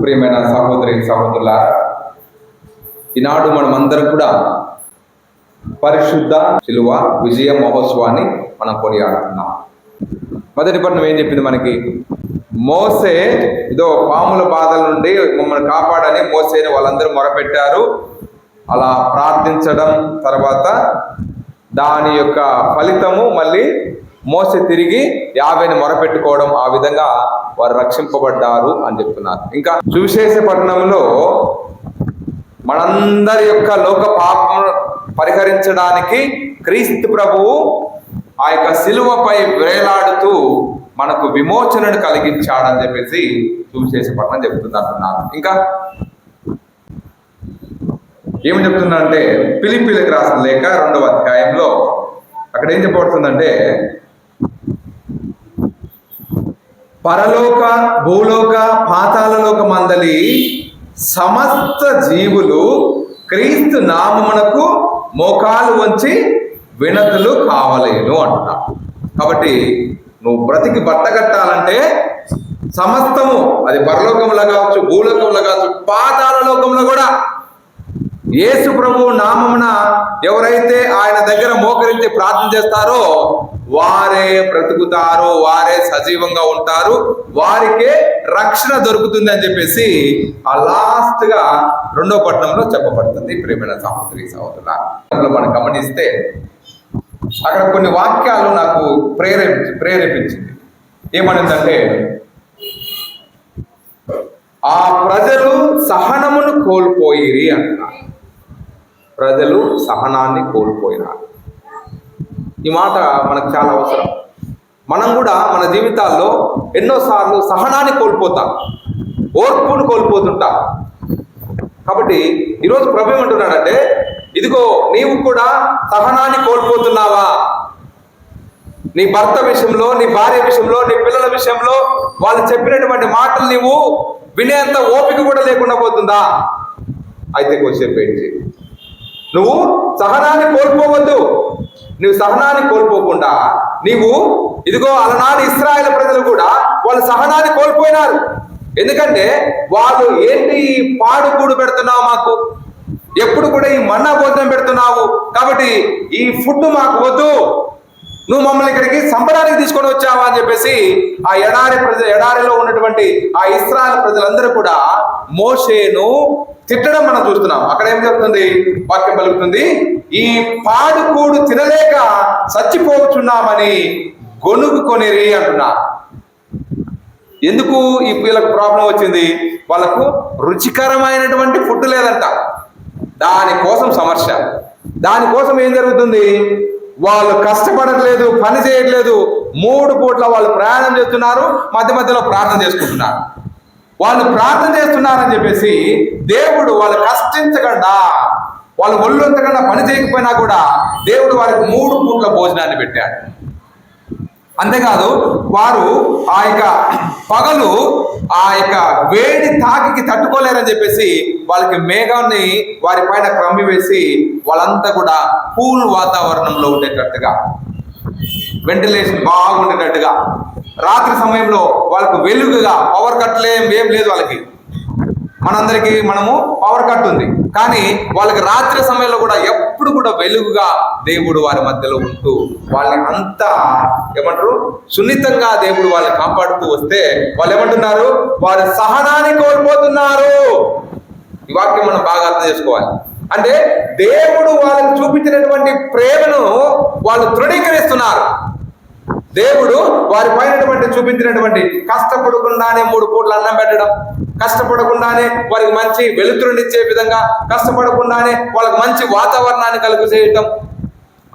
ప్రియమైన సహోదరి సహోదరులారా, ఈనాడు మనమందరం కూడా పరిశుద్ధ శిలువ విజయ మహోత్సవాన్ని మనం కొనియాడుతున్నాం. మొదటి పట్టణం ఏం చెప్పింది మనకి? మోసే ఏదో పాముల బాధల నుండి మమ్మల్ని కాపాడని మోసేని వాళ్ళందరూ మొరపెట్టారు. అలా ప్రార్థించడం తర్వాత దాని యొక్క ఫలితము మళ్ళీ మోసే తిరిగి 50ని మొరపెట్టుకోవడం, ఆ విధంగా వారు రక్షింపబడ్డారు అని చెప్తున్నారు. ఇంకా సువిశేష పట్టణంలో మనందరి యొక్క లోక పాపం పరిహరించడానికి క్రీస్తు ప్రభువు ఆ యొక్క శిలువపై వేలాడుతూ మనకు విమోచనను కలిగించాడని చెప్పేసి సువిశేష పట్టణం చెప్తున్నారు. ఇంకా ఏమి చెప్తుందంటే ఫిలిప్పీలకు రాసిన లేఖ 2వ అధ్యాయంలో అక్కడ ఏం చెప్పబడుతుందంటే, పరలోక భూలోక పాతాళలోక మందలి సమస్త జీవులు క్రీస్తు నామమునకు మోకాలు వంచి వినతులు కావలేను అంటున్నాడు. కాబట్టి నువ్వు బ్రతికి బట్టగట్టాలంటే సమస్తము, అది పరలోకంలో కావచ్చు, భూలోకంలో కావచ్చు, పాతాళ లోకంలో కూడా యేసు ప్రభువు నామమున ఎవరైతే ఆయన దగ్గర మోకరించి ప్రార్థన చేస్తారో వారే బ్రతుకుతారు, వారే సజీవంగా ఉంటారు, వారికే రక్షణ దొరుకుతుంది అని చెప్పేసి ఆ లాస్ట్ గా 2వ పట్టణంలో చెప్పబడుతుంది. ప్రియమైన సహోదరి సహోదరులు, మనం గమనిస్తే అక్కడ కొన్ని వాక్యాలు నాకు ప్రేరేపించింది. ఏమనిందంటే, ఆ ప్రజలు సహనమును కోల్పోయిరి అంటున్నారు. ప్రజలు సహనాన్ని కోల్పోయినారు. ఈ మాట మనకు చాలా అవసరం. మనం కూడా మన జీవితాల్లో ఎన్నోసార్లు సహనాన్ని కోల్పోతాం, ఓర్పును కోల్పోతుంటాం. కాబట్టి ఈరోజు ప్రభు ఏమంటున్నాడంటే, ఇదిగో నీవు కూడా సహనాన్ని కోల్పోతున్నావా? నీ భర్త విషయంలో, నీ భార్య విషయంలో, నీ పిల్లల విషయంలో వాళ్ళు చెప్పినటువంటి మాటలు నీవు వినేంత ఓపిక కూడా లేకుండా పోతుందా? అయితే కొంచెం ఏంటి, నువ్వు సహనాన్ని కోల్పోవద్దు. నువ్వు సహనాన్ని కోల్పోకుండా నీవు ఇదిగో అలనాడు ఇశ్రాయేలు ప్రజలు కూడా వాళ్ళు సహనాన్ని కోల్పోయినారు. ఎందుకంటే వాళ్ళు ఏంటి పాడుకూడు పెడుతున్నావు, మాకు ఎప్పుడు కూడా ఈ మన్నా భోజనం పెడుతున్నావు, కాబట్టి ఈ ఫుడ్ మాకు వద్దు, నువ్వు మమ్మల్ని ఇక్కడికి సంబరానికి తీసుకొని వచ్చావా అని చెప్పేసి ఆ ఎడారిలో ఉన్నటువంటి ఆ ఇశ్రాయేలు ప్రజలందరూ కూడా మోషేను తిట్టడం మనం చూస్తున్నాం. అక్కడ ఏం చెప్తుంది? వాక్యం పలుకుతుంది, ఈ పాడుకూడు తినలేక చచ్చిపోతున్నామని గొనుగుకొనిరి అంటున్నారు. ఎందుకు ఈ వీళ్ళకు ప్రాబ్లం వచ్చింది? వాళ్ళకు రుచికరమైనటువంటి ఫుడ్ లేదంట. దానికోసం సమస్య. దానికోసం ఏం జరుగుతుంది? వాళ్ళు కష్టపడట్లేదు, పని చేయట్లేదు, 3 పూట్ల వాళ్ళు ప్రయాణం చేస్తున్నారు, మధ్య మధ్యలో ప్రార్థన చేసుకుంటున్నారు. వాళ్ళు ప్రార్థన చేస్తున్నారని చెప్పేసి దేవుడు వాళ్ళు కష్టించకుండా, వాళ్ళు ఒళ్ళొంతకుండా పని చేయకపోయినా కూడా దేవుడు వారికి 3 పూట్ల భోజనాన్ని పెట్టాడు. అంతేకాదు, వారు ఆ యొక్క పగలు ఆ యొక్క వేడి తాకికి తట్టుకోలేరని చెప్పేసి వాళ్ళకి మేఘాన్ని వారి పైన క్రమ్మి వేసి వాళ్ళంతా కూడా కూల్ వాతావరణంలో ఉండేటట్టుగా, వెంటిలేషన్ బాగుండేటట్టుగా, రాత్రి సమయంలో వాళ్ళకు వెలుగుగా, పవర్ కట్లు ఏం లేదు వాళ్ళకి. మనందరికీ పవర్ కట్ ఉంది, కానీ వాళ్ళకి రాత్రి సమయంలో కూడా ఎప్పుడు కూడా వెలుగుగా దేవుడు వారి మధ్యలో ఉంటూ వాళ్ళని అంతా ఏమంటారు సున్నితంగా దేవుడు వాళ్ళని కాపాడుతూ వస్తే వాళ్ళు ఏమంటున్నారు? వారు సహనాన్ని కోల్పోతున్నారు. ఈ వాక్యం మనం బాగా అర్థం చేసుకోవాలి. అంటే దేవుడు వాళ్ళకి చూపించినటువంటి ప్రేమను వాళ్ళు తృణీకరిస్తున్నారు. దేవుడు వారి పైన చూపించినటువంటి కష్టపడకుండానే 3 పూట్ల అన్నం పెట్టడం, కష్టపడకుండానే వారికి మంచి వెలుతురునిచ్చే విధంగా, కష్టపడకుండానే వాళ్ళకి మంచి వాతావరణాన్ని కలుగు చేయటం,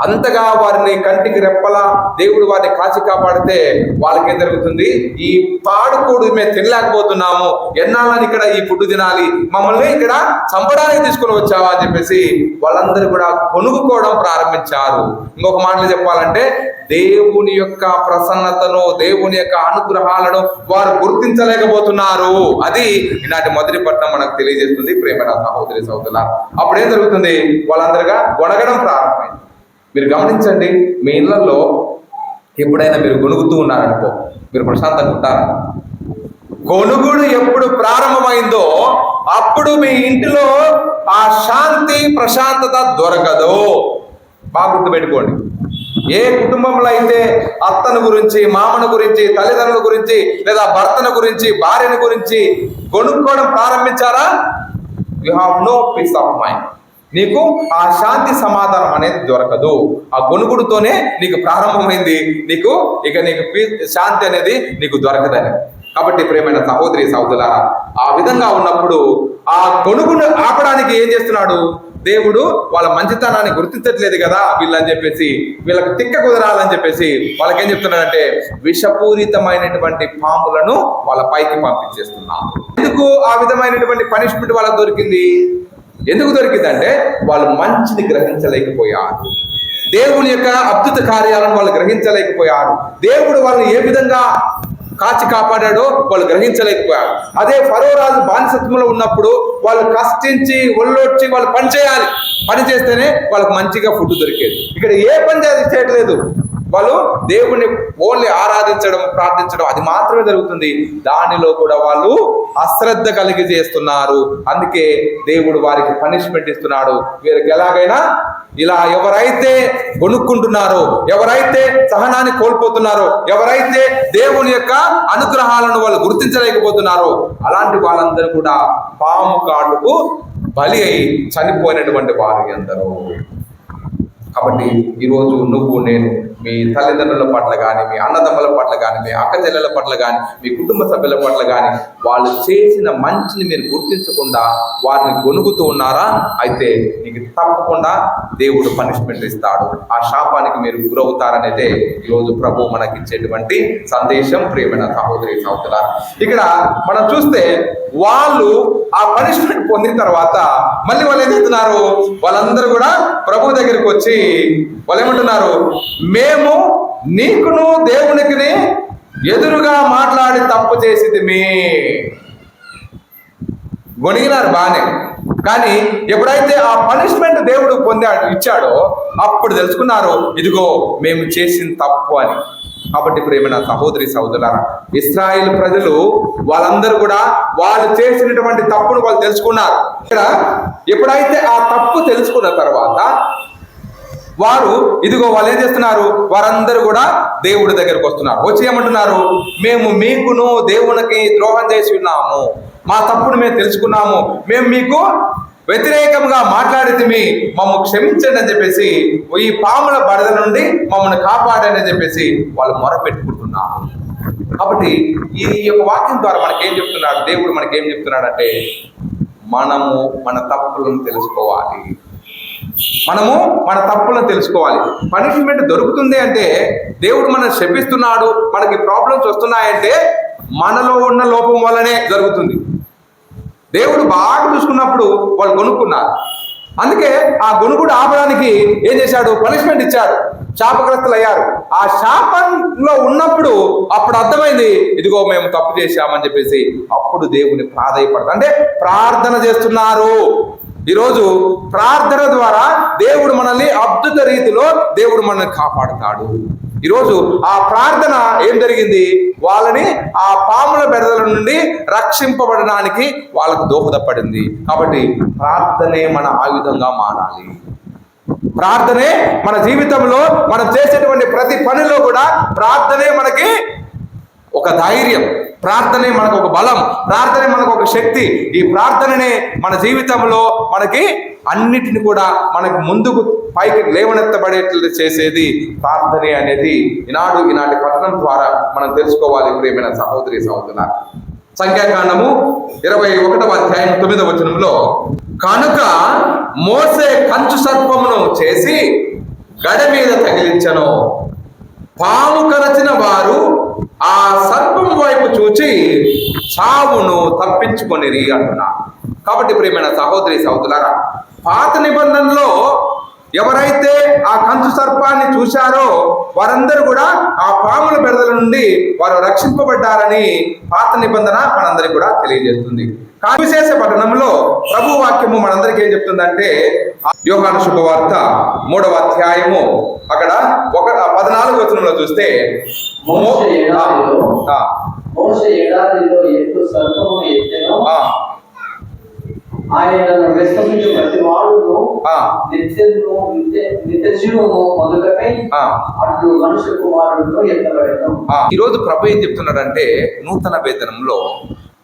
అంతగా వారిని కంటికి రెప్పలా దేవుడు వారిని కాచి కాపాడితే వాళ్ళకి ఏం జరుగుతుంది? ఈ పాడుకూడు మేము తినలేకపోతున్నాము, ఎన్నాళ్ళని ఇక్కడ ఈ ఫుడ్ తినాలి, మమ్మల్ని ఇక్కడ చంపడానికి తీసుకుని వచ్చావా అని చెప్పేసి వాళ్ళందరూ కూడా కొనుక్కోవడం ప్రారంభించారు. ఇంకొక మాటలు చెప్పాలంటే, దేవుని యొక్క ప్రసన్నతను, దేవుని యొక్క అనుగ్రహాలను వారు గుర్తించలేకపోతున్నారు. అది ఈనాటి మొదటి పట్టణం మనకు తెలియజేస్తుంది. ప్రేమ సహోదరి సహోదరులారా, అప్పుడు ఏం జరుగుతుంది? వాళ్ళందరిగా గొనగడం ప్రారంభమైంది. మీరు గమనించండి, మీ ఇళ్లలో ఎప్పుడైనా మీరు గొనుగుతూ ఉన్నారనుకో, మీరు ప్రశాంతంగా ఉంటారా? గొనుగుడు ఎప్పుడు ప్రారంభమైందో అప్పుడు మీ ఇంటిలో ఆ శాంతి ప్రశాంతత దొరకదు. బాగా గుర్తుపెట్టుకోండి. ఏ కుటుంబంలో అయితే అత్తను గురించి, మామను గురించి, తల్లిదండ్రుల గురించి, లేదా భర్తను గురించి, భార్యను గురించి గొనుక్కోవడం ప్రారంభించారా, you have no peace of mind. నీకు ఆ శాంతి సమాధానం అనేది దొరకదు. ఆ గొనుగుడుతోనే నీకు ప్రారంభమైంది, నీకు శాంతి అనేది నీకు దొరకదని. కాబట్టి ప్రియమైన సహోదరి సహోదరులారా, ఆ విధంగా ఉన్నప్పుడు ఆ గొనుగును ఆపడానికి ఏం చేస్తున్నాడు దేవుడు? వాళ్ళ మంచితనాన్ని గుర్తించట్లేదు కదా వీళ్ళని చెప్పేసి, వీళ్ళకి తిక్క కుదరాలని చెప్పేసి వాళ్ళకి ఏం చెప్తున్నాడంటే విషపూరితమైనటువంటి పాములను వాళ్ళ పైకి పంపించేస్తున్నాడు. ఎందుకు ఆ విధమైనటువంటి పనిష్మెంట్ వాళ్ళకి దొరికింది? ఎందుకు దొరికిందంటే వాళ్ళు మంచిని గ్రహించలేకపోయారు. దేవుని యొక్క అద్భుత కార్యాలను వాళ్ళు గ్రహించలేకపోయారు. దేవుడు వాళ్ళని ఏ విధంగా కాచి కాపాడాడో వాళ్ళు గ్రహించలేకపోయారు. అదే ఫరో రాజు బానిసత్వంలో ఉన్నప్పుడు వాళ్ళు కష్టించి ఒళ్ళొచ్చి వాళ్ళు పని చేయాలి. పని చేస్తేనే వాళ్ళకి మంచిగా ఫుడ్ దొరికేది. ఇక్కడ ఏ పని చేయట్లేదు. వాళ్ళు దేవుణ్ణి ఓన్లీ ఆరాధించడం, ప్రార్థించడం, అది మాత్రమే జరుగుతుంది. దానిలో కూడా వాళ్ళు అశ్రద్ధ కలిగి చేస్తున్నారు. అందుకే దేవుడు వారికి పనిష్మెంట్ ఇస్తున్నాడు. వీరికి ఎలాగైనా ఇలా ఎవరైతే కొనుక్కుంటున్నారో, ఎవరైతే సహనాన్ని కోల్పోతున్నారో, ఎవరైతే దేవుని యొక్క అనుగ్రహాలను వాళ్ళు గుర్తించలేకపోతున్నారో అలాంటి వాళ్ళందరూ కూడా పాము కాళ్ళకు బలి అయి చనిపోయినటువంటి వారు అందరూ. కాబట్టి ఈరోజు నువ్వు, నేను, మీ తల్లిదండ్రుల పట్ల కానీ, మీ అన్నదమ్ముల పట్ల కానీ, మీ అక్క చెల్లెల పట్ల కానీ, మీ కుటుంబ సభ్యుల పట్ల కానీ వాళ్ళు చేసిన మంచిని మీరు గుర్తించకుండా వారిని గొనుగుతూ ఉన్నారా? అయితే నీకు తప్పకుండా దేవుడు పనిష్మెంట్ ఇస్తాడు. ఆ శాపానికి మీరు గురవుతారనేదే ఈరోజు ప్రభు మనకిచ్చేటువంటి సందేశం. ప్రియమైన సహోదరి సహోదరులారా, ఇక్కడ మనం చూస్తే వాళ్ళు ఆ పనిష్మెంట్ పొందిన తర్వాత మళ్ళీ వాళ్ళు ఏం చేస్తున్నారు? వాళ్ళందరూ కూడా ప్రభు దగ్గరికి వచ్చి వాళ్ళు ఏమంటున్నారు? మేము నీకును దేవునికి ఎదురుగా మాట్లాడి తప్పు చేసితిమి. గొనిగినారు బానే, కానీ ఎప్పుడైతే ఆ పనిష్మెంట్ దేవుడు ఇచ్చాడో అప్పుడు తెలుసుకున్నారు, ఇదిగో మేము చేసిన తప్పు అని. కాబట్టి ప్రియమైన సహోదరి సహోదరులారా, ఇశ్రాయేలు ప్రజలు వాళ్ళందరూ కూడా వాళ్ళు చేసినటువంటి తప్పును వాళ్ళు తెలుసుకున్నారు. ఇక్కడ ఎప్పుడైతే ఆ తప్పు తెలుసుకున్న తర్వాత వారు ఇదిగో వాళ్ళు ఏం చేస్తున్నారు? వారందరూ కూడా దేవుడి దగ్గరకు వస్తున్నారు. వచ్చి ఏమంటున్నారు? మేము మీకును దేవునికి ద్రోహం చేసి ఉన్నాము, మా తప్పును మేము తెలుసుకున్నాము, మేము మీకు వ్యతిరేకంగా మాట్లాడితే మమ్మల్ని క్షమించండి అని చెప్పేసి, ఈ పాముల బడద నుండి మమ్మల్ని కాపాడండి అని చెప్పేసి వాళ్ళు మొరపెట్టుకుంటున్నారు. కాబట్టి ఈ యొక్క వాక్యం ద్వారా మనకేం చెప్తున్నాడు దేవుడు? మనకేం చెప్తున్నాడంటే మనము మన తప్పులను తెలుసుకోవాలి. మనము మన తప్పులను తెలుసుకోవాలి. పనిష్మెంట్ దొరుకుతుంది అంటే దేవుడు మనం శపిస్తున్నాడు, మనకి ప్రాబ్లమ్స్ వస్తున్నాయంటే మనలో ఉన్న లోపం వల్లనే జరుగుతుంది. దేవుడు బాగా చూసుకున్నప్పుడు వాళ్ళు కొనుక్కున్నారు. అందుకే ఆ గొనుగుడు ఆపడానికి ఏం చేశాడు? పనిష్మెంట్ ఇచ్చాడు. శాపగ్రస్తులు అయ్యారు. ఆ శాపంలో ఉన్నప్పుడు అప్పుడు అర్థమైంది, ఇదిగో మేము తప్పు చేశామని చెప్పేసి అప్పుడు దేవుని ప్రాధేయపడతారు. అంటే ప్రార్థన చేస్తున్నారు. ఈరోజు ప్రార్థన ద్వారా దేవుడు మనల్ని అద్భుత రీతిలో దేవుడు మనల్ని కాపాడుతాడు. ఈరోజు ఆ ప్రార్థన ఏం జరిగింది? వాళ్ళని ఆ పాముల బెడదల నుండి రక్షింపబడడానికి వాళ్ళకు దోహదపడింది. కాబట్టి ప్రార్థనే మన ఆయుధంగా మారాలి. ప్రార్థనే మన జీవితంలో మనం చేసేటువంటి ప్రతి పనిలో కూడా ప్రార్థనే మనకి ఒక ధైర్యం, ప్రార్థనే మనకు ఒక బలం, ప్రార్థనే మనకు ఒక శక్తి. ఈ ప్రార్థననే మన జీవితంలో మనకి అన్నిటిని కూడా మనకు ముందుకు పైకి లేవనెత్తబడేట్లు చేసేది ప్రార్థనే అనేది ఈనాటి పఠనం ద్వారా మనం తెలుసుకోవాలి. ప్రియమైన సహోదరి సహోదరులారా, సంఖ్యాకాండము 21వ అధ్యాయం 9వ వచనంలో, కనుక మోసే కంచు సర్పమును చేసి గడ మీద తగిలించెను, పాము కరచిన వారు ఆ సర్పం వైపు చూచి చావును తప్పించుకొనిరి అంటున్నారు. కాబట్టి ప్రియమైన సహోదరి సహోదరులారా, పాత నిబంధనలో ఎవరైతే ఆ కంచు సర్పాన్ని చూశారో వారందరూ కూడా ఆ పాముల బెడదల నుండి వారు రక్షింపబడ్డారని పాత నిబంధన మనందరికీ కూడా తెలియజేస్తుంది. విశేష పఠనంలో ప్రభు వాక్యము మనందరికీ ఏం చెప్తుందంటే, యోహాను శుభవార్త 3వ అధ్యాయము అక్కడ 14వ వచనంలో చూస్తే మోషే ఎడారిలో ఎత్తు సర్పమును ఎత్తెను, ఆయనను విశ్వసించు ప్రతి వాడును నిత్య జీవము మొదలకై అట్లు మనుష్య కుమారుడును ఎత్తబడెను. ఈ రోజు ప్రభు ఏం చెప్తున్నాడంటే, నూతన వేతనంలో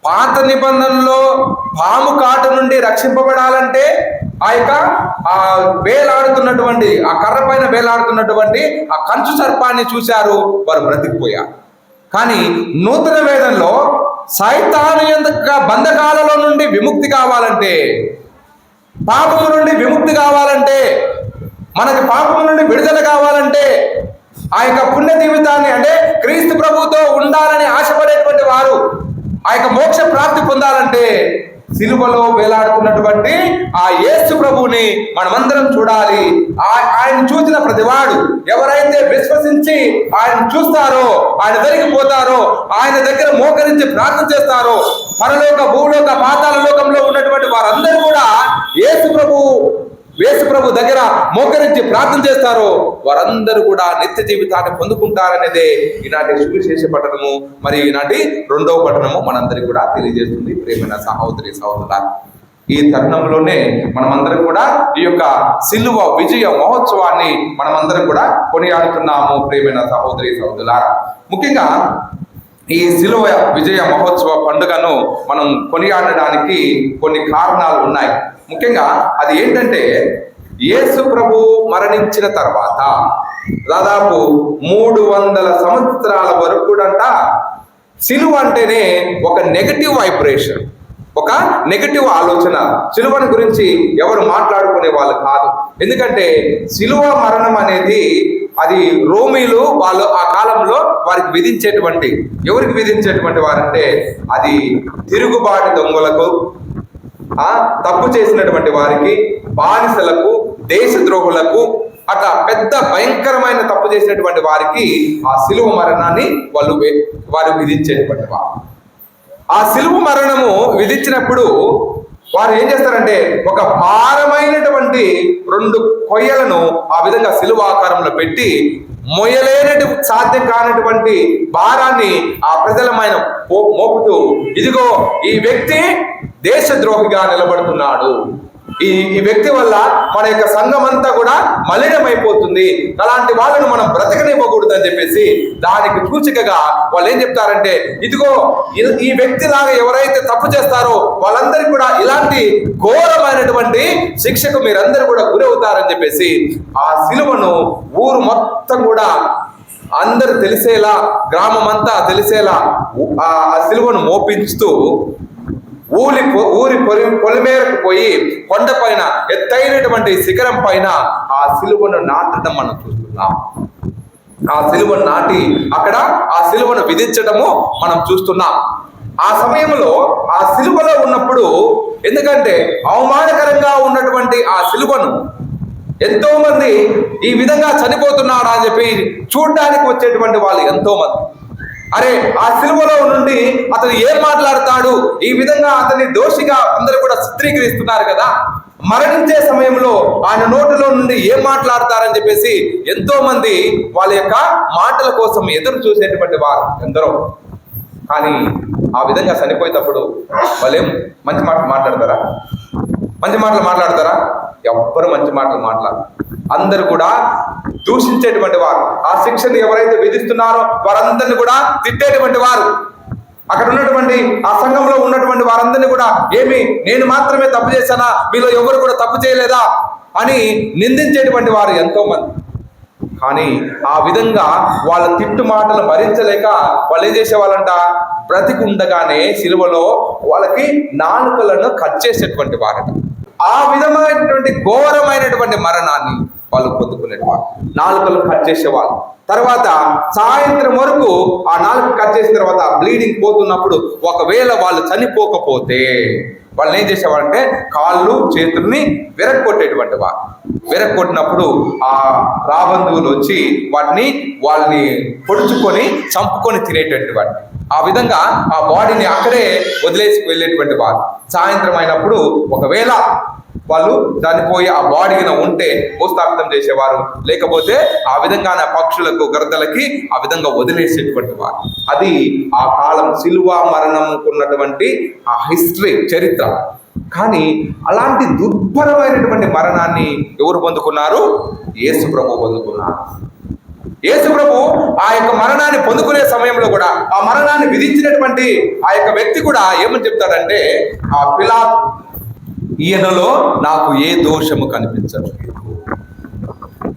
పాత నిబంధనలో పాము కాటు నుండి రక్షింపబడాలంటే ఆ వేలాడుతున్నటువంటి, ఆ కర్ర పైన వేలాడుతున్నటువంటి ఆ కంచు సర్పాన్ని చూశారు, వారు బ్రతికిపోయారు. కానీ నూతన వేదంలో సైతాను యొక్క బంధకాలలో నుండి విముక్తి కావాలంటే, పాపము నుండి విముక్తి కావాలంటే, మనకి పాపము నుండి విడుదల కావాలంటే, ఆ యొక్క పుణ్య జీవితాన్ని అంటే క్రీస్తు ప్రభువుతో ఉండాలని ఆశపడేటువంటి వారు ఆ యొక్క మోక్ష ప్రాప్తి పొందాలంటే సిలువలో వేలాడుతున్నటువంటి ఆ యేసు ప్రభువుని మనమందరం చూడాలి. ఆయన చూసిన ప్రతివాడు ఎవరైతే విశ్వసించి ఆయన చూస్తారో, ఆయన దగ్గరికి పోతారో, ఆయన దగ్గర మోకరించి ప్రార్థన చేస్తారో, పరలోక భూలోక పాతాళ లోకంలో ఉన్నటువంటి వారందరూ కూడా యేసు ప్రభు దగ్గర మోకరించి ప్రార్థన చేస్తారో వారందరూ కూడా నిత్య జీవితాన్ని పొందుకుంటారనేదే ఈనాటి సువిశేష పఠనము, మరి ఈనాటి 2వ పఠనము మనందరికీ కూడా తెలియజేస్తుంది. ప్రియమైన సహోదరి సహోదరులారా, ఈ తరుణంలోనే మనమందరం కూడా ఈ యొక్క సిలువ విజయ మహోత్సవాన్ని మనమందరం కూడా కొనియాడుతున్నాము. ప్రియమైన సహోదరి సహోదరులారా, ముఖ్యంగా ఈ సిలువ విజయ మహోత్సవ పండుగను మనం కొనియాడడానికి కొన్ని కారణాలు ఉన్నాయి. ముఖ్యంగా అది ఏంటంటే, యేసు ప్రభు మరణించిన తర్వాత దాదాపు 300 సంవత్సరాల వరకు కూడా సిలువ అంటేనే ఒక నెగటివ్ వైబ్రేషన్, ఒక నెగటివ్ ఆలోచన. సిలువను గురించి ఎవరు మాట్లాడుకునే వాళ్ళు కాదు. ఎందుకంటే సిలువ మరణం అనేది అది రోమీలు వాళ్ళు ఆ కాలంలో వారికి విధించేటువంటి, ఎవరికి విధించేటువంటి వారంటే అది తిరుగుబాటు దొంగలకు, తప్పు చేసినటువంటి వారికి, బానిసలకు, దేశద్రోహులకు, అట్లా పెద్ద భయంకరమైన తప్పు చేసినటువంటి వారికి ఆ సిలువ మరణాన్ని వారు విధించేటువంటి వారు. ఆ సిలువ మరణము విధించినప్పుడు వారు ఏం చేస్తారంటే, ఒక భారమైనటువంటి 2 కొయ్యలను ఆ విధంగా సిలువ ఆకారంలో పెట్టి మొయ్యలేనటి సాధ్యం కానటువంటి భారాన్ని ఆ ప్రజలమైన మోపుతూ, ఇదిగో ఈ వ్యక్తి దేశద్రోహిగా నిలబడుతున్నాడు, ఈ వ్యక్తి వల్ల మన యొక్క సంఘం అంతా కూడా మలినమైపోతుంది, అలాంటి వాళ్ళను మనం బ్రతకనివ్వకూడదు అని చెప్పేసి దానికి సూచికగా వాళ్ళు ఏం చెప్తారంటే, ఇదిగో ఈ వ్యక్తి లాగా ఎవరైతే తప్పు చేస్తారో వాళ్ళందరికీ కూడా ఇలాంటి ఘోరమైనటువంటి శిక్షకు మీరందరూ కూడా గురవుతారని చెప్పేసి ఆ సిలువను ఊరు మొత్తం కూడా అందరు తెలిసేలా, గ్రామం అంతా తెలిసేలా ఆ సిలువను మోపించుతూ ఊరి పొలిమేరకు పోయి కొండ పైన ఎత్తైనటువంటి శిఖరం పైన ఆ సిలువను నాటడం మనం చూస్తున్నాం. ఆ సిలువను నాటి అక్కడ ఆ సిలువను విధించడము మనం చూస్తున్నాం. ఆ సమయంలో ఆ సిలువలో ఉన్నప్పుడు, ఎందుకంటే అవమానకరంగా ఉన్నటువంటి ఆ సిలువను ఎంతో మంది ఈ విధంగా చనిపోతున్నాడా అని చెప్పి చూడ్డానికి వచ్చేటువంటి వాళ్ళు ఎంతో మంది, అరే ఆ సిలువలో నుండి అతను ఏం మాట్లాడతాడు, ఈ విధంగా అతన్ని దోషిగా అందరూ కూడా చిత్రీకరిస్తున్నారు కదా, మరణించే సమయంలో ఆయన నోటిలో నుండి ఏం మాట్లాడతారని చెప్పేసి ఎంతో మంది వాళ్ళ యొక్క మాటల కోసం ఎదురు చూసేటువంటి వారు ఎందరో. కానీ ఆ విధంగా చనిపోయేటప్పుడు వాళ్ళేం మంచి మాటలు మాట్లాడతారా? మంచి మాటలు మాట్లాడతారా? ఎవ్వరు మంచి మాటలు మాట్లాడరు. అందరూ కూడా దూషించేటువంటి వారు, ఆ శిక్షను ఎవరైతే విధిస్తున్నారో వారందరినీ కూడా తిట్టేటువంటి వారు, అక్కడ ఉన్నటువంటి ఆ సంఘంలో ఉన్నటువంటి వారందరినీ కూడా ఏమి నేను మాత్రమే తప్పు చేశానా, మీలో ఎవరు కూడా తప్పు చేయలేదా అని నిందించేటువంటి వారు ఎంతో మంది. కానీ ఆ విధంగా వాళ్ళ తిట్టు మాటలు భరించలేక వాళ్ళు ఏం చేసేవాళ్ళంట, బ్రతికుండగానే సిలువలో వాళ్ళకి నాలుకలను కట్ చేసేటువంటి వారట. ఆ విధమైనటువంటి ఘోరమైనటువంటి మరణాన్ని వాళ్ళు పొందుకునేవారు. నాలుకలను కట్ చేసేవాళ్ళు. తర్వాత సాయంత్రం వరకు ఆ నాలుక కట్ చేసిన తర్వాత బ్లీడింగ్ పోతున్నప్పుడు ఒకవేళ వాళ్ళు చనిపోకపోతే వాళ్ళు ఏం చేసేవాళ్ళంటే కాళ్ళు చేతుల్ని విరగొట్టేటువంటి వారు. విరగొట్టినప్పుడు ఆ రాబంధువులు వచ్చి వాళ్ళని పొడుచుకొని చంపుకొని తినేటువంటి వాడిని. ఆ విధంగా ఆ బాడీని అక్కడే వదిలేసి వెళ్ళేటువంటి వారు. సాయంత్రం అయినప్పుడు ఒకవేళ వాళ్ళు చనిపోయి ఆ బాడీన ఉంటే భూస్థాపితం చేసేవారు, లేకపోతే ఆ విధంగానే పక్షులకు గరదలకి ఆ విధంగా వదిలేసేటువంటి వారు. అది ఆ కాలం సిలువ మరణంకున్నటువంటి ఆ హిస్టరీ, చరిత్ర. కానీ అలాంటి దుర్భరమైనటువంటి మరణాన్ని ఎవరు పొందుకున్నారు? యేసు ప్రభు పొందుకున్నారు. యేసు ప్రభు ఆ యొక్క మరణాన్ని పొందుకునే సమయంలో కూడా, ఆ మరణాన్ని విధించినటువంటి ఆ యొక్క వ్యక్తి కూడా ఏమని చెప్తాడంటే, ఆ పిలాతు, ఈయనలో నాకు ఏ దోషము కనిపించదు,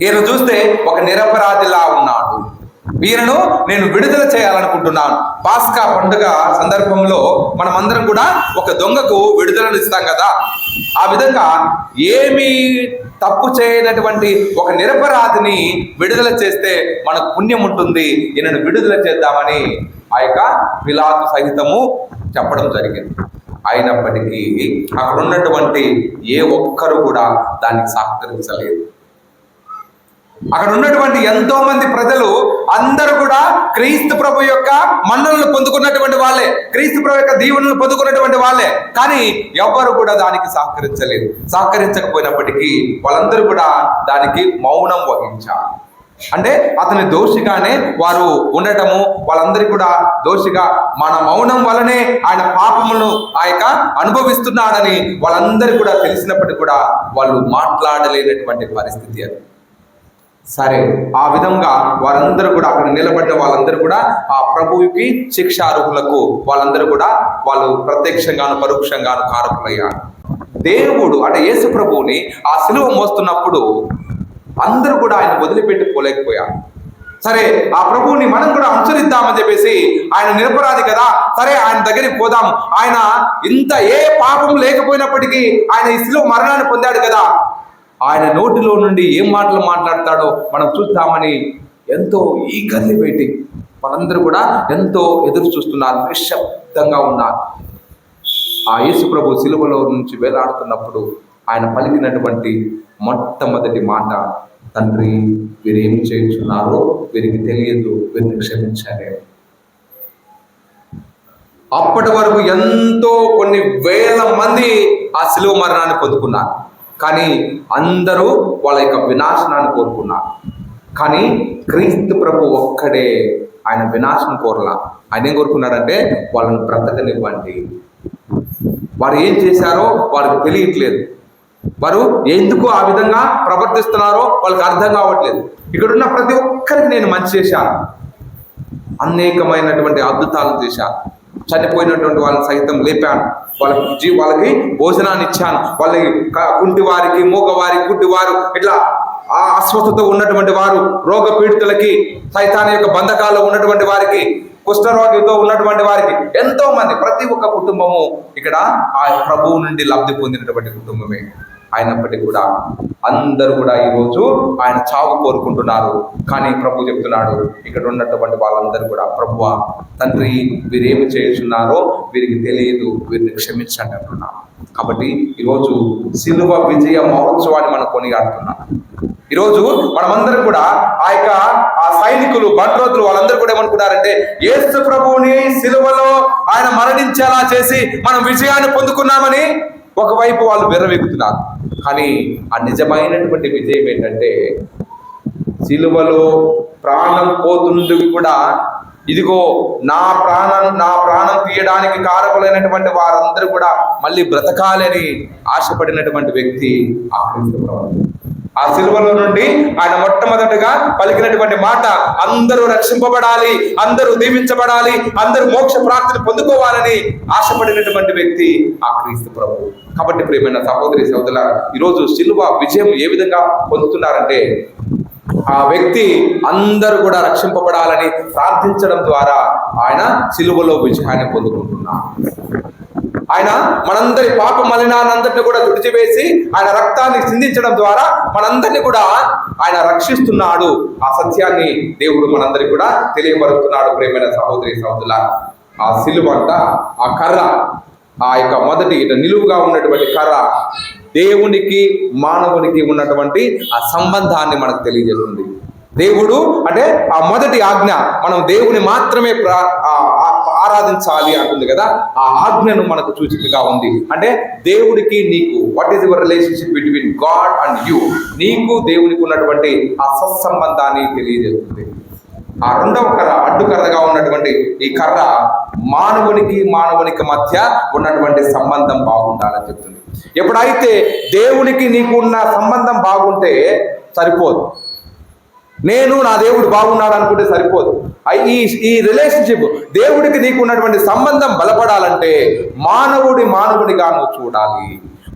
ఈయన చూస్తే ఒక నిరపరాధిలా ఉన్నాడు, ఈయనను నేను విడుదల చేయాలనుకుంటున్నాను. పాస్కా పండుగ సందర్భంలో మనం అందరం కూడా ఒక దొంగకు విడుదలను ఇస్తాం కదా, ఆ విధంగా ఏమీ తప్పు చేయనటువంటి ఒక నిరపరాధిని విడుదల చేస్తే మనకు పుణ్యం ఉంటుంది, ఈయనను విడుదల చేద్దామని ఆ యొక్క పిలాతు సహితము చెప్పడం జరిగింది. అయినప్పటికీ అక్కడ ఉన్నటువంటి ఏ ఒక్కరు కూడా దానికి సహకరించలేదు. అక్కడ ఉన్నటువంటి ఎంతో మంది ప్రజలు అందరూ కూడా క్రీస్తు ప్రభు యొక్క మన్ననలు పొందుకున్నటువంటి వాళ్ళే, క్రీస్తు ప్రభు యొక్క దీవెనలు పొందుకున్నటువంటి వాళ్ళే. కానీ ఎవ్వరు కూడా దానికి సహకరించలేదు. సహకరించకపోయినప్పటికీ వాళ్ళందరూ కూడా దానికి మౌనం వహించారు. అంటే అతని దోషిగానే వారు ఉండటము, వాళ్ళందరికీ కూడా దోషిగా మన మౌనం వలనే ఆయన పాపములను ఆ యొక్క అనుభవిస్తున్నాడని వాళ్ళందరూ కూడా తెలిసినప్పటికీ కూడా వాళ్ళు మాట్లాడలేనటువంటి పరిస్థితి అది. సరే, ఆ విధంగా వారందరూ కూడా అక్కడ నిలబడిన వాళ్ళందరూ కూడా ఆ ప్రభువుకి శిక్షార్హులకు వాళ్ళందరూ కూడా వాళ్ళు ప్రత్యక్షంగాను పరోక్షంగాను కారకులయ్యారు. దేవుడు అంటే యేసు ప్రభువుని ఆ సిలువ మోస్తున్నప్పుడు అందరూ కూడా ఆయన వదిలిపెట్టి పోలేకపోయారు. సరే, ఆ ప్రభువుని మనం కూడా అనుసరిద్దామని చెప్పేసి, ఆయన నిరపరాధి కదా, సరే ఆయన దగ్గరికి పోదాం, ఆయన ఇంత ఏ పాపం లేకపోయినప్పటికీ ఆయన ఈ సిలువ మరణాన్ని పొందాడు కదా, ఆయన నోటిలో నుండి ఏం మాటలు మాట్లాడతాడో మనం చూద్దామని ఎంతో ఈగర్లీ వెయిటింగ్, వాళ్ళందరూ కూడా ఎంతో ఎదురు చూస్తున్నారు, నిశ్శబ్దంగా ఉన్నారు. ఆ యేసు ప్రభు సిలువలో నుంచి వేలాడుతున్నప్పుడు ఆయన పలికినటువంటి మొట్టమొదటి మాట, తండ్రి వీరేం చేయుచున్నారో వీరికి తెలియదు, వీరిని క్షమించాలి. అప్పటి వరకు ఎంతో కొన్ని వేల మంది ఆ సిలువ మరణాన్ని పొందుకున్నారు, కానీ అందరూ వాళ్ళ యొక్క వినాశనాన్ని కోరుకున్నారు. కానీ క్రీస్తు ప్రభు ఒక్కడే ఆయన వినాశనం కోరలా. ఆయన ఏం కోరుకున్నాడంటే, వాళ్ళని బ్రతకనివ్వండి. వారు ఏం చేశారో వాళ్ళకి తెలియట్లేదు, వారు ఎందుకు ఆ విధంగా ప్రవర్తిస్తున్నారో వాళ్ళకి అర్థం కావట్లేదు. ఇక్కడున్న ప్రతి ఒక్కరికి నేను మంచి చేశాను, అనేకమైనటువంటి అద్భుతాలు చేశాను, చనిపోయినటువంటి వాళ్ళని సైతం లేపాను, వాళ్ళకి భోజనాన్ని ఇచ్చాను, వాళ్ళకి కుంటి వారికి, మూగవారికి, గుడ్డివారు, ఇట్లా ఆ అస్వస్థత ఉన్నటువంటి వారు, రోగ పీడితులకి, సైతాన్ యొక్క బంధకాల్లో ఉన్నటువంటి వారికి, కుష్ఠరోగితో ఉన్నటువంటి వారికి, ఎంతో మంది, ప్రతి ఒక్క కుటుంబము ఇక్కడ ఆ ప్రభువు నుండి లబ్ధి పొందినటువంటి కుటుంబమే. అయినప్పటికీ కూడా అందరూ కూడా ఈరోజు ఆయన చావు కోరుకుంటున్నారు. కానీ ప్రభు చెప్తున్నాడు, ఇక్కడ ఉన్నటువంటి వాళ్ళందరూ కూడా, ప్రభువా తండ్రి వీరేమి చేస్తున్నారో వీరికి తెలియదు, వీరిని క్షమించండి అంటున్నాను. కాబట్టి ఈరోజు సిలువ విజయ మహోత్సవాన్ని మనం కొనియాడుతున్నాం. ఈరోజు మనమందరం కూడా ఆ సైనికులు, బంట్రోతులు వాళ్ళందరూ కూడా ఏమనుకున్నారంటే, యేసు ప్రభువుని సిలువలో ఆయన మరణించేలా చేసి మనం విజయాన్ని పొందుకున్నామని ఒకవైపు వాళ్ళు విర్రవెక్కుతున్నారు. కానీ ఆ నిజమైనటువంటి విజయం ఏంటంటే, సిలువలో ప్రాణం పోతుంది కూడా, ఇదిగో నా ప్రాణం తీయడానికి కారకులైనటువంటి వారందరూ కూడా మళ్ళీ బ్రతకాలని ఆశపడినటువంటి వ్యక్తి ఆ క్రీస్తు ప్రభువు. ఆ సిలువలో నుండి ఆయన మొట్టమొదటిగా పలికినటువంటి మాట, అందరూ రక్షింపబడాలి, అందరూ దీవించబడాలి, అందరూ మోక్ష ప్రాప్తిని పొందుకోవాలని ఆశపడినటువంటి వ్యక్తి ఆ క్రీస్తు ప్రభువు. కాబట్టి ప్రియమైన సహోదరి సహోదరులారా, ఈరోజు సిలువ విజయం ఏ విధంగా పొందుతున్నారంటే, ఆ వ్యక్తి అందరూ కూడా రక్షింపబడాలని ప్రార్థించడం ద్వారా ఆయన సిలువలో విజయాన్ని పొందుకుంటున్నారు. ఆయన మనందరి పాప మలినాన్నందరినీ కూడా తుడిచివేసి ఆయన రక్తాన్ని చిందించడం ద్వారా మనందరినీ కూడా ఆయన రక్షిస్తున్నాడు. ఆ సత్యాన్ని దేవుడు మనందరికీ కూడా తెలియపరుస్తున్నాడు. ప్రియమైన సహోదరి సహోదరులారా, ఆ సిలువ అంట, ఆ కర్ర, ఆ యొక్క మొదటి నిలువుగా ఉన్నటువంటి కర్ర దేవునికి మానవునికి ఉన్నటువంటి ఆ సంబంధాన్ని మనకు తెలియజేస్తుంది. దేవుడు అంటే ఆ మొదటి ఆజ్ఞ, మనం దేవుని మాత్రమే ఆరాధించాలి అంటుంది కదా. ఆ ఆజ్ఞను మనకు సూచికగా ఉంది. అంటే దేవుడికి నీకు, what is your relationship between God and you, నీకు దేవునికి ఉన్నటువంటి ఆ సత్సంబంధాన్ని తెలియజేస్తుంది. ఆ రెండవ కర్ర, అడ్డుకర్రగా ఉన్నటువంటి ఈ కర్ర మానవునికి మధ్య ఉన్నటువంటి సంబంధం బాగుండాలని చెప్తుంది. ఎప్పుడైతే దేవునికి నీకు ఉన్న సంబంధం బాగుంటే సరిపోదు, నేను నా దేవుడు బాగున్నాడు అనుకుంటే సరిపోదు. ఈ రిలేషన్షిప్, దేవుడికి నీకు ఉన్నటువంటి సంబంధం బలపడాలంటే మానవుడిగా నువ్వు చూడాలి,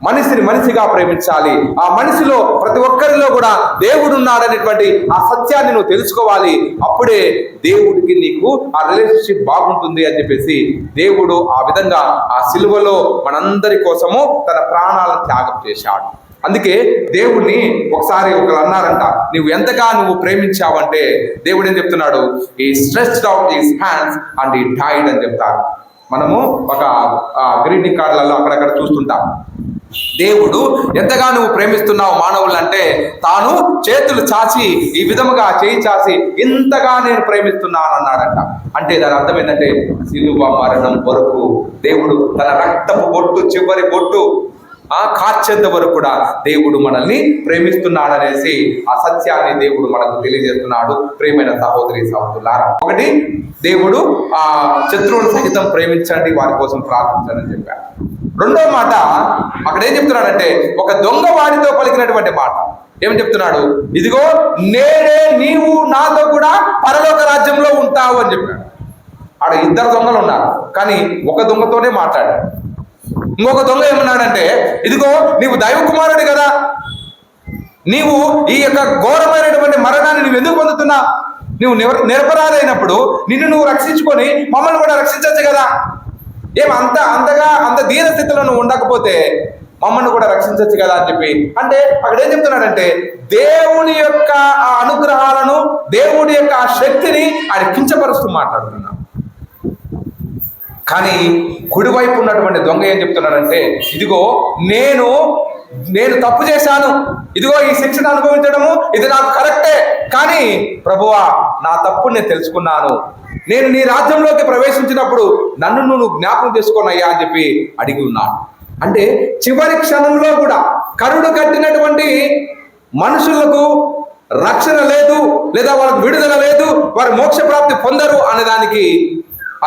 మనిషిగా ప్రేమించాలి. ఆ మనిషిలో ప్రతి ఒక్కరిలో కూడా దేవుడు ఉన్నాడనేటువంటి ఆ సత్యాన్ని నువ్వు తెలుసుకోవాలి. అప్పుడే దేవుడికి నీకు ఆ రిలేషన్షిప్ బాగుంటుంది అని చెప్పేసి దేవుడు ఆ విధంగా ఆ సిలువలో మనందరి కోసము తన ప్రాణాలను త్యాగం చేశాడు. అందుకే దేవుణ్ణి ఒకసారి ఒకరు అన్నారంట, నువ్వు ఎంతగా నువ్వు ప్రేమించావంటే దేవుడు ఏం చెప్తున్నాడు, ఈ stretched out his hands and ఈ డైడ్ అని చెప్తారు. మనము ఒక గ్రీటింగ్ కార్డులలో అక్కడక్కడ చూస్తుంటాం. దేవుడు ఎంతగా నువ్వు ప్రేమిస్తున్నావు మానవులు అంటే, తాను చేతులు చాచి ఈ విధముగా చేయి చాచి ఇంతగా నేను ప్రేమిస్తున్నాను అన్నాడంట. అంటే దాని అర్థం ఏంటంటే సిలువ మరణం వరకు దేవుడు తన రక్తపు బొట్టు, చివరి బొట్టు కార్చేంత వరకు కూడా దేవుడు మనల్ని ప్రేమిస్తున్నాడనేసి ఆ సత్యాన్ని దేవుడు మనకు తెలియజేస్తున్నాడు. ప్రియమైన సహోదరి సహోదరులారా, ఒకటి, దేవుడు ఆ శత్రువులు సహితం ప్రేమించండి, వారి కోసం ప్రార్థించండి అని చెప్పాడు. రెండో మాట అక్కడ ఏం చెప్తున్నాడంటే, ఒక దొంగ వాడితో పలికినటువంటి మాట ఏం చెప్తున్నాడు, ఇదిగో నేనే నీవు నాతో కూడా పరలోక రాజ్యంలో ఉంటావు అని చెప్పాడు. ఆడ ఇద్దరు దొంగలు ఉన్నారు, కానీ ఒక దొంగతోనే మాట్లాడాడు. ఇంకొక దొంగ ఏమన్నాడంటే, ఇదిగో నీవు దైవ కుమారుడు కదా, నీవు ఈ యొక్క ఘోరమైనటువంటి మరణాన్ని నువ్వు ఎందుకు పొందుతున్నా, నువ్వు నిరపరాధైనప్పుడు నిన్ను నువ్వు రక్షించుకొని మమ్మల్ని కూడా రక్షించవచ్చు కదా, అంత దీన స్థితిలో నువ్వు ఉండకపోతే మమ్మల్ని కూడా రక్షించవచ్చు కదా అని చెప్పి. అంటే అక్కడ ఏం చెప్తున్నాడంటే, దేవుని యొక్క ఆ అనుగ్రహాలను, దేవుడి యొక్క ఆ శక్తిని ఆయన కించపరుస్తూ మాట్లాడుతున్నాడు. కానీ కుడివైపు ఉన్నటువంటి దొంగ ఏం చెప్తున్నాడంటే, ఇదిగో నేను తప్పు చేశాను, ఇదిగో ఈ శిక్షను అనుభవించడము ఇది నాకు కరెక్టే, కానీ ప్రభువా నా తప్పు నేను తెలుసుకున్నాను, నేను నీ రాజ్యంలోకి ప్రవేశించినప్పుడు నన్ను నువ్వు జ్ఞాపకం చేసుకోనయ్యా అని చెప్పి అడిగి ఉన్నాడు. అంటే చివరి క్షణంలో కూడా కరుడు కట్టినటువంటి మనుషులకు రక్షణ లేదు, లేదా వాళ్ళకు విడుదల లేదు, వారు మోక్ష ప్రాప్తి పొందరు అనేదానికి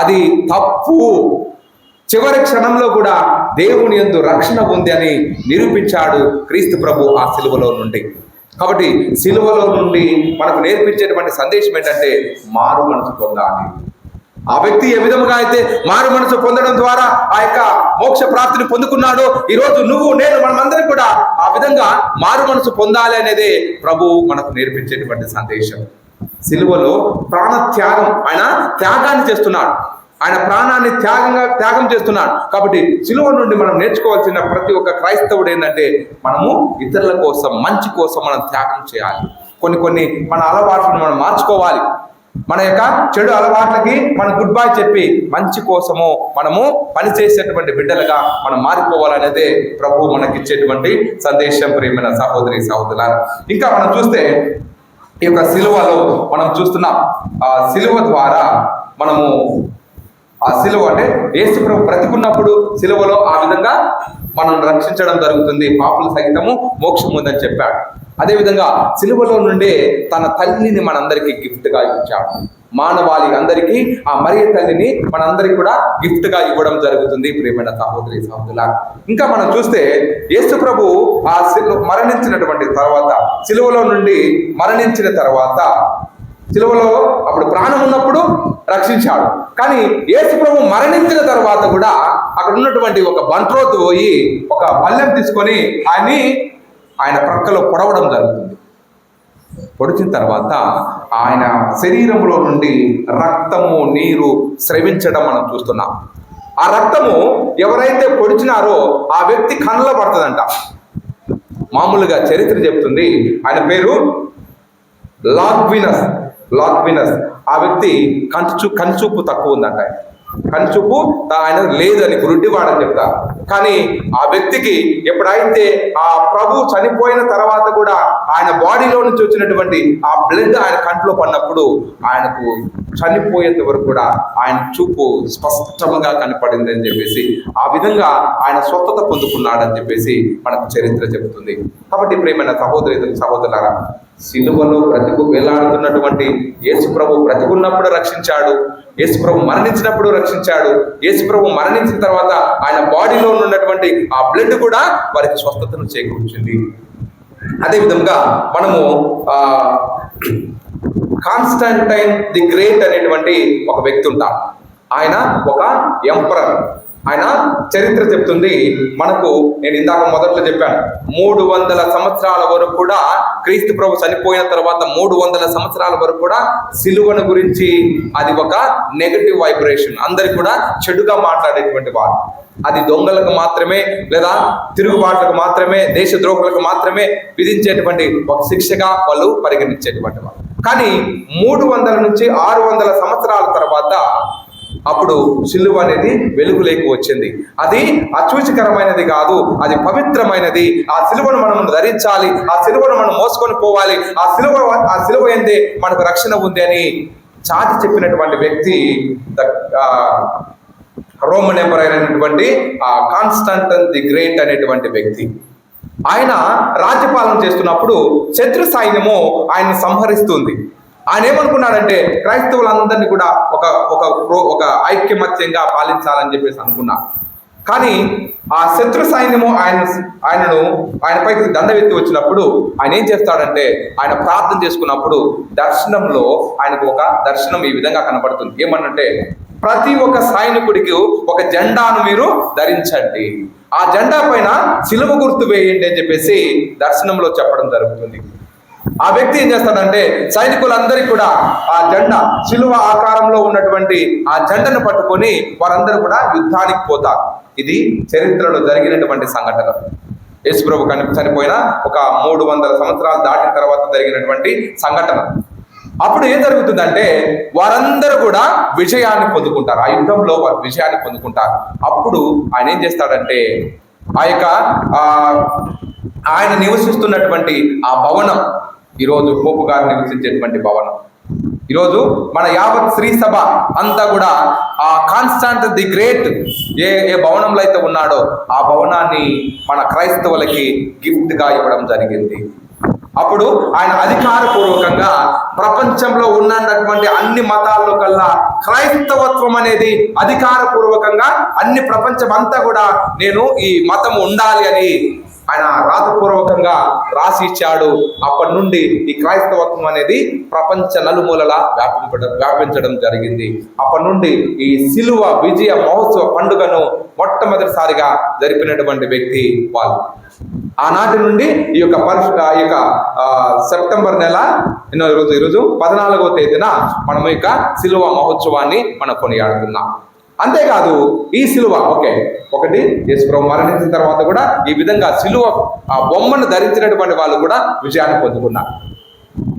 అది తప్పు. చివరి క్షణంలో కూడా దేవుని యందు రక్షణ ఉంది అని నిరూపించాడు క్రీస్తు ప్రభు ఆ సిలువలో నుండి. కాబట్టి సిలువలో నుండి మనకు నేర్పించేటువంటి సందేశం ఏంటంటే, మారు మనసు పొందాలి. ఆ వ్యక్తి ఏ విధముగా అయితే మారు మనసు పొందడం ద్వారా ఆ యొక్క మోక్ష ప్రాప్తిని పొందుకున్నాడో, ఈరోజు నువ్వు నేను మనమందరం కూడా ఆ విధంగా మారు మనసు పొందాలి అనేది ప్రభు మనకు నేర్పించేటువంటి సందేశం. సిలువలో ప్రాణత్యాగం, ఆయన త్యాగాన్ని చేస్తున్నాడు, ఆయన ప్రాణాన్ని త్యాగం చేస్తున్నాడు. కాబట్టి సిలువ నుండి మనం నేర్చుకోవాల్సిన ప్రతి ఒక్క క్రైస్తవుడు ఏంటంటే, మనము ఇతరుల కోసం, మంచి కోసం మనం త్యాగం చేయాలి. కొన్ని మన అలవాట్లను మనం మార్చుకోవాలి. మన యొక్క చెడు అలవాట్లకి మనం గుడ్ బై చెప్పి మంచి కోసము మనము పనిచేసేటువంటి బిడ్డలుగా మనం మారిపోవాలనేదే ప్రభు మనకిచ్చేటువంటి సందేశం. ప్రియమైన సహోదరి సహోదరులారా, ఇంకా మనం చూస్తే ఈ యొక్క సిలువలో మనం చూస్తున్నాం, ఆ సిలువ ద్వారా మనము, ఆ సిలువ అంటే యేసు ప్రభు బ్రతికున్నప్పుడు సిలువలో ఆ విధంగా మనం రక్షించడం జరుగుతుంది, పాపులు సహితము మోక్షం ఉందని చెప్పాడు. అదేవిధంగా సిలువలో నుండే తన తల్లిని మనందరికీ గిఫ్ట్గా ఇచ్చాడు. మానవాళి అందరికీ ఆ మరియ తల్లిని మనందరికీ కూడా గిఫ్ట్గా ఇవ్వడం జరుగుతుంది. ప్రియమైన సహోదరి సహోదరులారా, ఇంకా మనం చూస్తే యేసు ప్రభు ఆ మరణించినటువంటి తర్వాత, సిలువలో నుండి మరణించిన తర్వాత, సిలువలో అప్పుడు ప్రాణం ఉన్నప్పుడు రక్షించాడు, కానీ యేసు ప్రభు మరణించిన తర్వాత కూడా అక్కడ ఉన్నటువంటి ఒక బంట్రోతు పోయి ఒక పళ్ళెం తీసుకొని ఆయన ప్రక్కలో పొడవడం జరుగుతుంది. పొడిచిన తర్వాత ఆయన శరీరంలో నుండి రక్తము, నీరు స్రవించడం మనం చూస్తున్నాం. ఆ రక్తము ఎవరైతే పొడిచినారో ఆ వ్యక్తి కళ్ళలో పడుతుందంట. మామూలుగా చరిత్ర చెప్తుంది, ఆయన పేరు లాగ్వినస్. ఆ వ్యక్తి కనుచూపు తక్కువ ఉందంట. కనుచూపు ఆయన లేదని, గురుడ్డివాడని చెప్తారు. కానీ ఆ వ్యక్తికి ఎప్పుడైతే ఆ ప్రభు చనిపోయిన తర్వాత కూడా ఆయన బాడీలో నుంచి వచ్చినటువంటి ఆ బ్లడ్ ఆయన కంట్లో పడినప్పుడు ఆయనకు చనిపోయేంత వరకు కూడా ఆయన చూపు స్పష్టంగా కనపడింది అని చెప్పేసి, ఆ విధంగా ఆయన స్వస్థత పొందుకున్నాడని చెప్పేసి మనకు చరిత్ర చెబుతుంది. కాబట్టి ప్రియమైన సహోదరులారా, సిలువలో వేలాడుతున్నటువంటి యేసు ప్రభు బ్రతికున్నప్పుడు రక్షించాడు, యేసు ప్రభు మరణించినప్పుడు రక్షించాడు. యేసు ప్రభు మరణించిన తర్వాత ఆయన బాడీలో ఉన్నటువంటి ఆ బ్లడ్ కూడా వారికి స్వస్థతను చేకూర్చింది. అదేవిధంగా మనము కాన్స్టాంటైన్ ది గ్రేట్ అనేటువంటి ఒక వ్యక్తి ఉంటాడు. ఆయన ఒక ఎంపరర్. ఆయన చరిత్ర చెప్తుంది మనకు, నేను ఇందాక మొదట్లో చెప్పాను, 300 సంవత్సరాల వరకు కూడా క్రీస్తు ప్రభు చనిపోయిన తర్వాత 300 సంవత్సరాల వరకు కూడా సిలువను గురించి అది ఒక నెగటివ్ వైబ్రేషన్, అందరికి కూడా చెడుగా మాట్లాడేటువంటి వారు. అది దొంగలకు మాత్రమే, లేదా తిరుగుబాట్లకు మాత్రమే, దేశద్రోహులకు మాత్రమే విధించేటువంటి ఒక శిక్షగా వాళ్ళు పరిగణించేటువంటి వారు. కానీ 300 నుంచి 600 సంవత్సరాల తర్వాత అప్పుడు సిలువ అనేది వెలుగులోకి వచ్చింది. అది అసూచికరమైనది కాదు, అది పవిత్రమైనది. ఆ సిలువను మనం ధరించాలి, ఆ సిలువను మనం మోసుకొని పోవాలి, ఆ సిలువ ఏందే మనకు రక్షణ ఉంది అని చాటి చెప్పినటువంటి వ్యక్తి రోమన్ ఎంపరర్ అయినటువంటి కాన్స్టాంటైన్ ది గ్రేట్ అనేటువంటి వ్యక్తి. ఆయన రాజ్యపాలన చేస్తున్నప్పుడు శత్రు సైన్యము ఆయన్ని సంహరిస్తుంది. ఆయన ఏమనుకున్నాడంటే క్రైస్తవులందరినీ కూడా ఒక ఐక్యమత్యంగా పాలించాలని చెప్పేసి అనుకున్నారు. కానీ ఆ శత్రు సైన్యము ఆయనపైకి దండవెత్తి వచ్చినప్పుడు ఆయన ఏం చేస్తాడంటే, ఆయన ప్రార్థన చేసుకున్నప్పుడు దర్శనంలో ఆయనకు ఒక దర్శనం ఈ విధంగా కనబడుతుంది. ఏమనంటే, ప్రతి ఒక్క సైనికుడికి ఒక జెండాను మీరు ధరించండి, ఆ జెండా పైన సిలువ గుర్తు వేయండి అని చెప్పేసి దర్శనంలో చెప్పడం జరుగుతుంది. ఆ వ్యక్తి ఏం చేస్తాడంటే, సైనికులందరికీ కూడా ఆ జెండా, సిలువ ఆకారంలో ఉన్నటువంటి ఆ జెండను పట్టుకొని వారందరూ కూడా యుద్ధానికి పోతారు. ఇది చరిత్రలో జరిగినటువంటి సంఘటన. యేసు ప్రభు చనిపోయిన ఒక 300 సంవత్సరాలు దాటిన తర్వాత జరిగినటువంటి సంఘటన. అప్పుడు ఏం జరుగుతుందంటే, వారందరూ కూడా విజయాన్ని పొందుకుంటారు, ఆ యుద్ధంలో వారు విజయాన్ని పొందుకుంటారు. అప్పుడు ఆయన ఏం చేస్తాడంటే, ఆయన నివసిస్తున్నటువంటి ఆ భవనం, ఈరోజు పోపు గారు నివసించేటువంటి భవనం, ఈరోజు మన యావత్ శ్రీ సభ అంతా కూడా ఆ కాన్స్టాంటైన్ ది గ్రేట్ ఏ భవనంలో అయితే ఉన్నాడో ఆ భవనాన్ని మన క్రైస్తవులకి గిఫ్ట్గా ఇవ్వడం జరిగింది. అప్పుడు ఆయన అధికారపూర్వకంగా ప్రపంచంలో ఉన్నటువంటి అన్ని మతాల్లో కల్లా క్రైస్తవత్వం అనేది అధికారపూర్వకంగా అన్ని ప్రపంచం అంతా కూడా నేను ఈ మతం ఉండాలి అని ఆయన రాతపూర్వకంగా రాసి ఇచ్చాడు. అప్పటి నుండి ఈ క్రైస్తవత్వం అనేది ప్రపంచ నలుమూలలా వ్యాపించడం జరిగింది. అప్పటి నుండి ఈ సిలువ విజయ మహోత్సవ పండుగను మొట్టమొదటిసారిగా జరిపినటువంటి వ్యక్తి వాళ్ళు. ఆనాటి నుండి ఈ యొక్క సెప్టెంబర్ నెల ఈరోజు 14వ తేదీన మనం ఈ యొక్క సిలువ మహోత్సవాన్ని మనం కొనియాడుతున్నాం. అంతేకాదు, ఈ సిలువ ఒకటి యేసు ప్రభు మరణించిన తర్వాత కూడా ఈ విధంగా సిలువ బొమ్మను ధరించినటువంటి వాళ్ళు కూడా విజయాన్ని పొందుకున్నారు.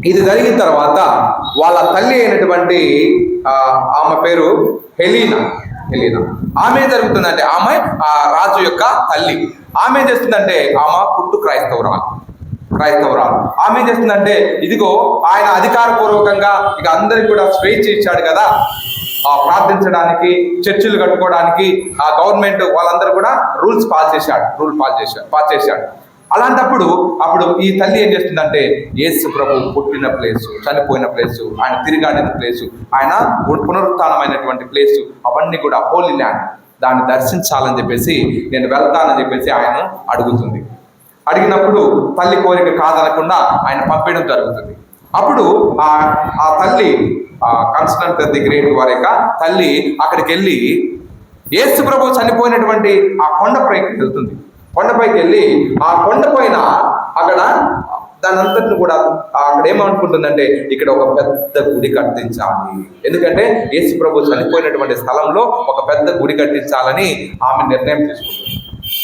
ఇది జరిగిన తర్వాత వాళ్ళ తల్లి అయినటువంటి ఆమె పేరు హెలీనా. ఆమె ఏం జరుగుతుందంటే, ఆమె ఆ రాజు యొక్క తల్లి. ఆమె ఏం చేస్తుందంటే, ఆమె పుట్టు క్రైస్తవురాలు. ఆమె ఏం చేస్తుందంటే, ఇదిగో ఆయన అధికారపూర్వకంగా ఇక అందరికి కూడా స్వేచ్ఛ ఇచ్చాడు కదా ప్రార్థించడానికి, చర్చిలు కట్టుకోవడానికి. ఆ గవర్నమెంట్ వాళ్ళందరూ కూడా రూల్స్ పాస్ చేశాడు. అలాంటప్పుడు ఈ తల్లి ఏం చేస్తుందంటే, యేసు ప్రభు పుట్టిన ప్లేసు, చనిపోయిన ప్లేసు, ఆయన తిరిగాడిన ప్లేసు, ఆయన పునరుత్థానమైనటువంటి ప్లేసు, అవన్నీ కూడా హోలీ ల్యాండ్, దాన్ని దర్శించాలని చెప్పేసి నేను వెళ్తానని చెప్పేసి ఆయన అడుగుతుంది. అడిగినప్పుడు తల్లి కోరిక కాదనకుండా ఆయన పంపించడం జరుగుతుంది. అప్పుడు ఆ తల్లి కాన్స్టాంటైన్ ది గ్రేట్ వారి యొక్క తల్లి అక్కడికి వెళ్ళి యేసు ప్రభు చనిపోయినటువంటి ఆ కొండపైకి వెళ్తుంది. కొండపైకి వెళ్ళి ఆ కొండపైన అక్కడ దాని అంతటిని కూడా అక్కడ ఏమనుకుంటుందంటే, ఇక్కడ ఒక పెద్ద గుడి కట్టించాలి. ఎందుకంటే యేసు ప్రభు చనిపోయినటువంటి స్థలంలో ఒక పెద్ద గుడి కట్టించాలని ఆమె నిర్ణయం తీసుకుంటుంది.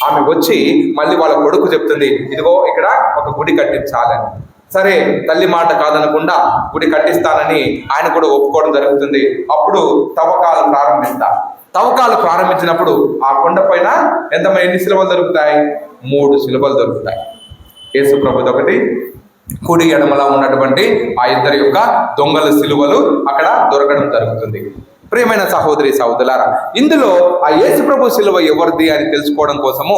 ఆమె వచ్చి మళ్ళీ వాళ్ళ కొడుకు చెప్తుంది, ఇదిగో ఇక్కడ ఒక గుడి కట్టించాలని. సరే, తల్లి మాట కాదనకుండా గుడి కట్టిస్తానని ఆయన కూడా ఒప్పుకోవడం జరుగుతుంది. అప్పుడు తవ్వకాలు ప్రారంభించినప్పుడు ఆ కొండ పైన ఎన్ని శిలువలు దొరుకుతాయి? 3 శిలువలు దొరుకుతాయి. యేసు ప్రభుది ఒకటి, కుడి ఎడమలా ఉన్నటువంటి ఆ ఇద్దరి యొక్క దొంగల సిలువలు అక్కడ దొరకడం జరుగుతుంది. ప్రియమైన సహోదరి సహోదరులారా, ఇందులో ఆ యేసుప్రభు సిలువ ఎవరిది అని తెలుసుకోవడం కోసము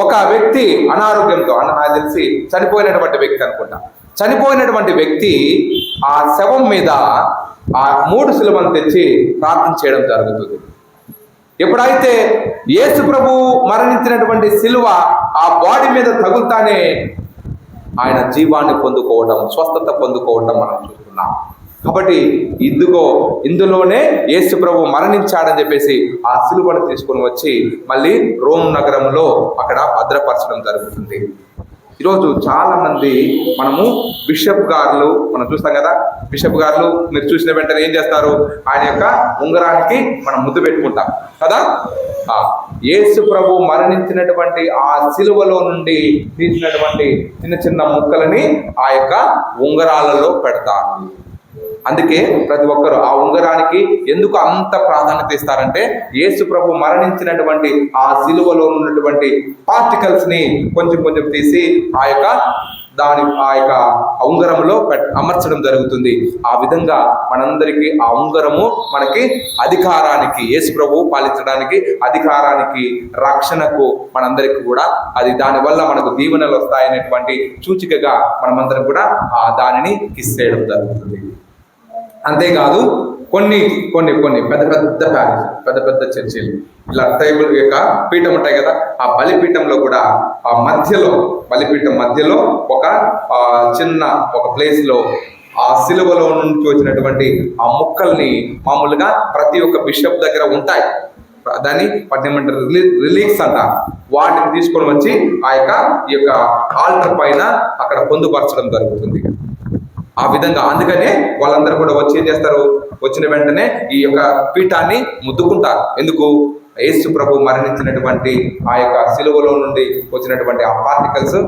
ఒక వ్యక్తి అనారోగ్యంతో, నాకు తెలిసి చనిపోయినటువంటి వ్యక్తి అనుకుంటా, చనిపోయినటువంటి వ్యక్తి ఆ శవం మీద ఆ 3 సిలువలు తెచ్చి ప్రార్థన చేయడం జరుగుతుంది. ఎప్పుడైతే యేసు ప్రభు మరణించినటువంటి సిలువ ఆ బాడీ మీద తగులుతానే ఆయన జీవాన్ని పొందుకోవడం, స్వస్థత పొందుకోవడం మనం చూస్తున్నాం. కాబట్టి ఇందులోనే యేసు ప్రభు మరణించాడని చెప్పేసి ఆ సిలువను తీసుకొని వచ్చి మళ్ళీ రోమ్ నగరంలో అక్కడ భద్రపరచడం జరుగుతుంది. ఈరోజు చాలా మంది మనము బిషప్ గారులు మనం చూస్తాం కదా, బిషప్ గారులు మీరు చూసిన వెంటనే ఏం చేస్తారు, ఆయన యొక్క ఉంగరానికి మనం ముద్దు పెట్టుకుంటాం కదా. యేసు ప్రభు మరణించినటువంటి ఆ సిలువలో నుండి తీసినటువంటి చిన్న చిన్న ముక్కలని ఆ యొక్క ఉంగరాలలో పెడతారు. అందుకే ప్రతి ఒక్కరు ఆ ఉంగరానికి ఎందుకు అంత ప్రాధాన్యత ఇస్తారంటే, యేసు ప్రభు మరణించినటువంటి ఆ సిలువలో ఉన్నటువంటి పార్టికల్స్ ని కొంచెం కొంచెం తీసి ఆ యొక్క ఉంగరంలో అమర్చడం జరుగుతుంది. ఆ విధంగా మనందరికీ ఆ ఉంగరము మనకి అధికారానికి, యేసు ప్రభు పాలించడానికి అధికారానికి, రక్షణకు మనందరికీ కూడా అది దానివల్ల మనకు దీవెనలు వస్తాయనేటువంటి సూచికగా మనమందరం కూడా ఆ దానిని కిస్ చేయడం జరుగుతుంది. అంతేకాదు కొన్ని కొన్ని కొన్ని పెద్ద పెద్ద ప్యారిస్, పెద్ద పెద్ద చర్చిలు ఇలా టేబుల్ యొక్క పీఠం ఉంటాయి కదా, ఆ బలిపీఠంలో కూడా ఆ బలిపీఠం మధ్యలో ఒక చిన్న ఒక ప్లేస్లో ఆ సిలువలో నుంచి వచ్చినటువంటి ఆ ముక్కల్ని మామూలుగా ప్రతి ఒక్క బిషప్ దగ్గర ఉంటాయి. దాన్ని ఏమంటారు, రిలీక్స్ అంట. వాటిని తీసుకొని వచ్చి ఈ యొక్క ఆల్టర్ పైన అక్కడ పొందుపరచడం జరుగుతుంది. ఆ విధంగా అందుకనే వాళ్ళందరూ కూడా వచ్చి ఏం చేస్తారు, వచ్చిన వెంటనే ఈ యొక్క పీఠాన్ని ముద్దుకుంటారు. ఎందుకు, యేసు ప్రభు మరణించినటువంటి ఆ యొక్క సిలువలో నుండి వచ్చినటువంటి ఆ పార్టికల్స్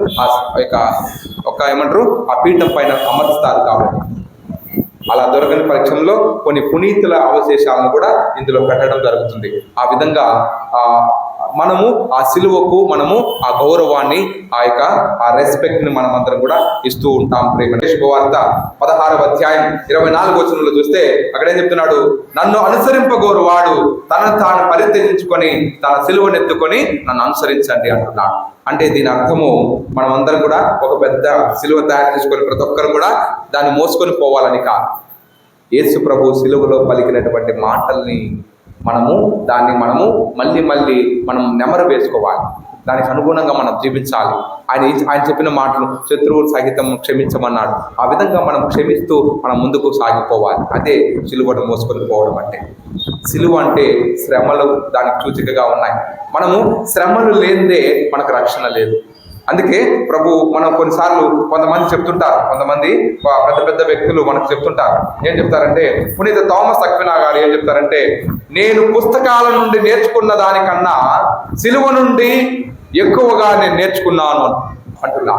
ఏమంటారు ఆ పీఠం పైన అమర్చుతారు. కాబట్టి అలా దొరకని పరీక్షంలో కొన్ని పునీతుల అవశేషాలను కూడా ఇందులో పెట్టడం జరుగుతుంది. ఆ విధంగా మనము ఆ సిలువకు మనము ఆ గౌరవాన్ని, ఆ రెస్పెక్ట్ ని మనమందరం కూడా ఇస్తూ ఉంటాం. శుభవార్త 16వ అధ్యాయం 24వ వచనంలో చూస్తే అక్కడ ఏం చెప్తున్నాడు, నన్ను అనుసరింపగోరువాడు తనను తాను పరిత్యజించుకొని తన సిలువనెత్తుకొని నన్ను అనుసరించండి అంటున్నాడు. అంటే దీని అర్థము మనమందరం కూడా ఒక పెద్ద సిలువ తయారు చేసుకొని ప్రతి ఒక్కరు కూడా దాన్ని మోసుకొని పోవాలని కాదు. యేసు ప్రభు సిలువలో పలికినటువంటి మాటల్ని దాన్ని మళ్ళీ మనం నెమరు వేసుకోవాలి. దానికి అనుగుణంగా మనం జీవించాలి. ఆయన చెప్పిన మాటలు శత్రువులు సహితం క్షమించమన్నాడు. ఆ విధంగా మనం క్షమిస్తూ మనం ముందుకు సాగిపోవాలి. అదే సిలువను మోసుకొని పోవడం అంటే. సిలువ అంటే శ్రమలు దానికి సూచికగా ఉన్నాయి. మనము శ్రమలు లేనిదే మనకు రక్షణ లేదు. అందుకే ప్రభు మనం కొన్నిసార్లు కొంతమంది చెప్తుంటారు, కొంతమంది పెద్ద పెద్ద వ్యక్తులు మనకు చెప్తుంటారు. ఏం చెప్తారంటే, పునీత థామస్ అక్వినా గారు ఏం చెప్తారంటే, నేను పుస్తకాల నుండి నేర్చుకున్న దానికన్నా సిలువ నుండి ఎక్కువగా నేను నేర్చుకున్నాను అంటున్నా.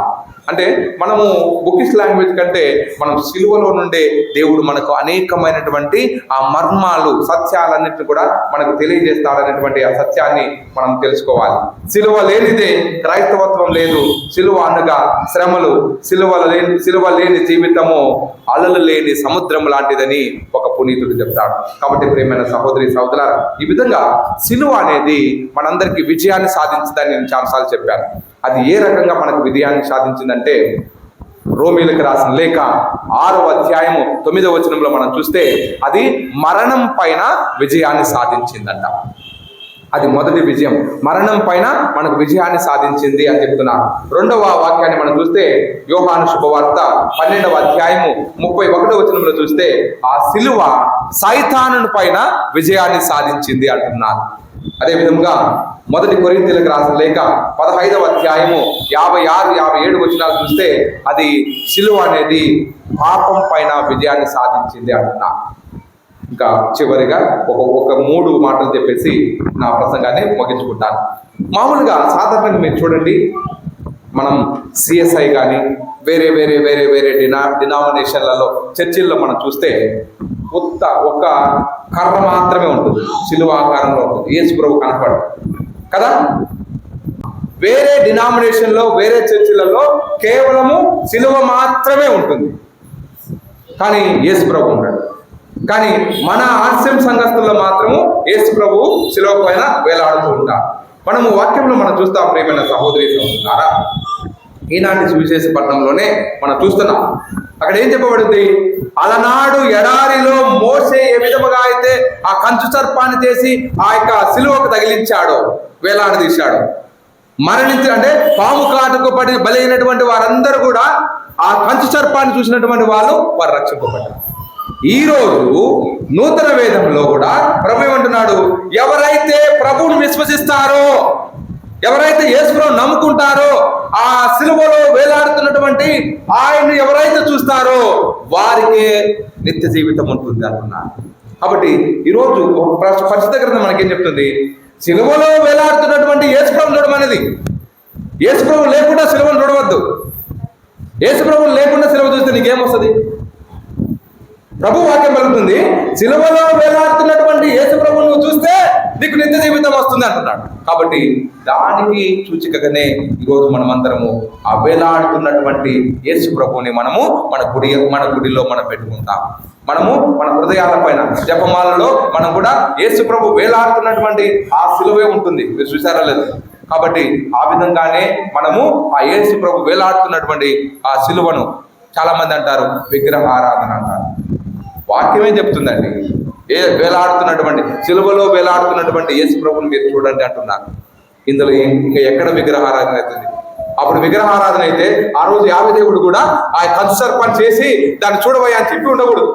అంటే మనము బుకిష్ లాంగ్వేజ్ కంటే మనం సిలువలో నుండే దేవుడు మనకు అనేకమైనటువంటి ఆ మర్మాలు, సత్యాలన్నింటినీ కూడా మనకు తెలియజేస్తాడనేటువంటి ఆ సత్యాన్ని మనం తెలుసుకోవాలి. సిలువ లేనిదే క్రైస్తవత్వం లేదు. సిలువ అనగా శ్రమలు, సిలువ లేని జీవితము అలలు లేని సముద్రం లాంటిదని ఒక పునీతుడు చెప్తాడు. కాబట్టి ప్రియమైన సహోదరి సహోదరులారా, ఈ విధంగా సిలువ అనేది మనందరికీ విజయాన్ని సాధించిందని నేను చాలాసార్లు చెప్పాను. అది ఏ రకంగా మనకు విజయాన్ని సాధించిందంటే, రోమీలకు రాసిన లేఖ 6వ అధ్యాయము 9వ వచనంలో మనం చూస్తే అది మరణం పైన విజయాన్ని సాధించిందంట. అది మొదటి విజయం, మరణం పైన మనకు విజయాన్ని సాధించింది అని చెప్తున్నారు. 2వ వాక్యాన్ని మనం చూస్తే యోహాను శుభవార్త 12వ అధ్యాయము 31వ వచనంలో చూస్తే ఆ సిలువ సైతాను పైన విజయాన్ని సాధించింది అంటున్నారు. అదేవిధంగా మొదటి కొరింథీయులకు రాసిన లేఖ 15వ అధ్యాయము 56-57 వచనాలు చూస్తే అది సిలువ అనేది పాపం పైన విజయాన్ని సాధించింది అంటున్నారు. ఇంకా చివరిగా ఒక 3 మాటలు చెప్పేసి నా ప్రసంగాన్ని ముగించుకుంటాను. మామూలుగా సాధారణంగా మీరు చూడండి, మనం సిఎస్ఐ కానీ వేరే వేరే వేరే వేరే డినామినేషన్లలో చర్చిల్లో మనం చూస్తే ఒక కర్ర మాత్రమే ఉంటుంది, సిలువ ఆకారంలో ఉంటుంది. యేసు ప్రభు కనపడదు కదా. వేరే డినామినేషన్లో, వేరే చర్చిలలో కేవలము సిలువ మాత్రమే ఉంటుంది, కానీ యేసు ప్రభు ఉన్నాడు. కానీ మన ఆర్సిఎం సంఘస్థుల్లో మాత్రము యేసు ప్రభు సిలువ పైన వేలాడుతూ ఉంటారు. మనము వాక్యంలో మనం చూస్తాం ప్రియమైన సహోదరి సహోదరులారా, ఈనాటి సువిశేష పట్టణంలోనే మనం చూస్తున్నాం. అక్కడ ఏం చెప్పబడింది? అలనాడు ఎడారిలో మోసే ఏ విధముగా అయితే ఆ కంచు సర్పాన్ని చేసి ఆ యొక్క సిలువకు తగిలించాడో, వేలాడదీశాడు, అంటే పాము కాటుకు పడి బలైనటువంటి వారందరూ కూడా ఆ కంచు సర్పాన్ని చూసినటువంటి వారు రక్షింపబడ్డారు. ఈ రోజు నూతన వేదంలో కూడా ప్రభు ఏమంటున్నాడు? ఎవరైతే ప్రభువును విశ్వసిస్తారో, ఎవరైతే యేసుప్రభువును నమ్ముకుంటారో, ఆ సిలువలో వేలాడుతున్నటువంటి ఆయన్ని ఎవరైతే చూస్తారో వారికి నిత్య జీవితం ఉంటుంది అంటున్నారు. కాబట్టి ఈరోజు పరిశుద్ధ గ్రంథం మనకేం చెప్తుంది? సిలువలో వేలాడుతున్నటువంటి యేసుప్రభువును చూడమనేది. యేసుప్రభువు లేకుండా సిలువను చూడవద్దు. యేసుప్రభువు లేకుండా సిలువ చూస్తే నీకేమొస్తుంది? ప్రభు వాక్యం పలుకుతుంది, సిలువలో వేలాడుతున్నటువంటి యేసు ప్రభువును నువ్వు చూస్తే నీకు నిత్య జీవితం వస్తుంది అంటున్నాడు. కాబట్టి దానికి సూచికగానే ఈరోజు మనమందరము ఆ వేలాడుతున్నటువంటి యేసు ప్రభువుని మనము మన గుడిలో మనం పెట్టుకుంటాం. మనము మన హృదయాల పైన జపమాలలో మనం కూడా యేసు ప్రభు వేలాడుతున్నటువంటి ఆ సిలువే ఉంటుంది. మీరు చూసారా లేదు? కాబట్టి ఆ విధంగానే మనము ఆ యేసు ప్రభు వేలాడుతున్నటువంటి ఆ సిలువను, చాలా మంది అంటారు విగ్రహారాధన అంటారు. వాక్యమే చెప్తుందండి, వేలాడుతున్నటువంటి సిలువలో వేలాడుతున్నటువంటి యేసు ప్రభువుని మీరు చూడండి అంటున్నారు. ఇందులో ఇంకా ఎక్కడ విగ్రహారాధన అవుతుంది? అప్పుడు విగ్రహారాధన అయితే ఆ రోజు యావే దేవుడు కూడా ఆ కంచు సర్పాన్ని చేసి దాన్ని చూడబోయా అని చెప్పి ఉండకూడదు.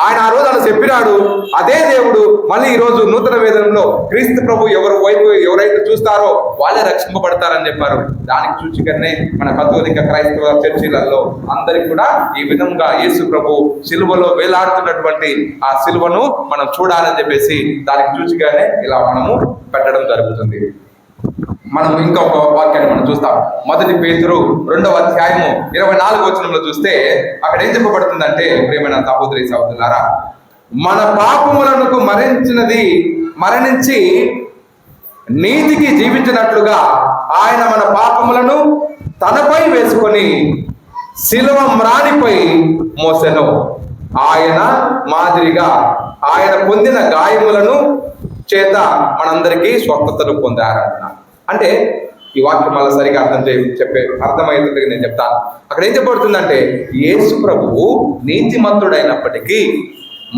ఆయన ఆ రోజు అలా చెప్పినాడు. అదే దేవుడు మళ్ళీ ఈ రోజు నూతన వేదంలో క్రీస్తు ప్రభు ఎవరైతే చూస్తారో వాళ్ళే రక్షింపబడతారని చెప్పారు. దానికి సూచికనే మన కథోలిక క్రైస్తవ చర్చిలలో అందరికి కూడా ఈ విధంగా యేసు ప్రభు సిలువలో వేలాడుతున్నటువంటి ఆ సిలువను మనం చూడాలని చెప్పేసి దానికి సూచికనే ఇలా మనము పెట్టడం జరుగుతుంది. మనం ఇంకొక వాక్యాన్ని మనం చూస్తాం. 1 పేతురు 2వ అధ్యాయము 24వ వచనంలో చూస్తే అక్కడ ఏం చెప్పబడుతుందంటే, ప్రియమైన సహోదరి సహోదరులారా, మన పాపములకు మరణించి నీతికి జీవించినట్లుగా ఆయన మన పాపములను తనపై వేసుకొని సిలువ మ్రానిపై మోసెను. ఆయన మాదిరిగా ఆయన పొందిన గాయములను చేత మనందరికీ స్వస్థతను పొందారంటున్నారు. అంటే ఈ వాక్యం మళ్ళీ సరిగా అర్థమయ్యేందుకు నేను చెప్తాను. అక్కడ ఏం చెప్పబడుతుందంటే, యేసు ప్రభువు నీతిమంతుడైనప్పటికీ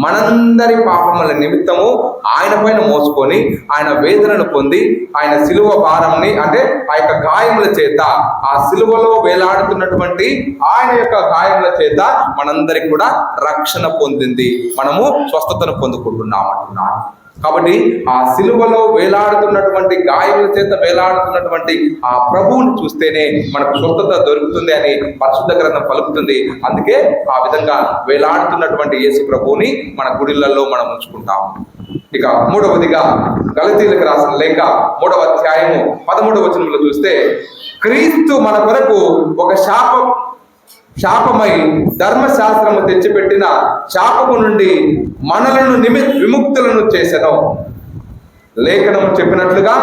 మనందరి పాపముల నిమిత్తము ఆయన పైన మోసుకొని ఆయన వేదనను పొంది ఆయన సిలువ భారంని, అంటే ఆ యొక్క గాయముల చేత, ఆ సిలువలో వేలాడుతున్నటువంటి ఆయన యొక్క గాయముల చేత మనందరికి కూడా రక్షణ పొందింది, మనము స్వస్థతను పొందుకుంటున్నాం అంటున్నాను. కాబట్టి ఆ సిలువలో వేలాడుతున్నటువంటి గాయముల చేత వేలాడుతున్నటువంటి ఆ ప్రభువుని చూస్తేనే మనకు స్వస్థత దొరుకుతుంది అని పరిశుద్ధ గ్రంథం పలుకుతుంది. అందుకే ఆ విధంగా వేలాడుతున్నటువంటి యేసు ప్రభువుని మన గుడిలలో మనం ఉంచుకుంటాం. ఇక 3వదిగా గలతీయులకు రాసిన లేఖ 3వ అధ్యాయము 13వ వచనంలో చూస్తే, క్రీస్తు మన కొరకు ఒక శాపమై ధర్మశాస్త్రము తెచ్చిపెట్టిన శాపము నుండి మనలను విముక్తులను చేసెను. లేఖనము చెప్పినట్లుగా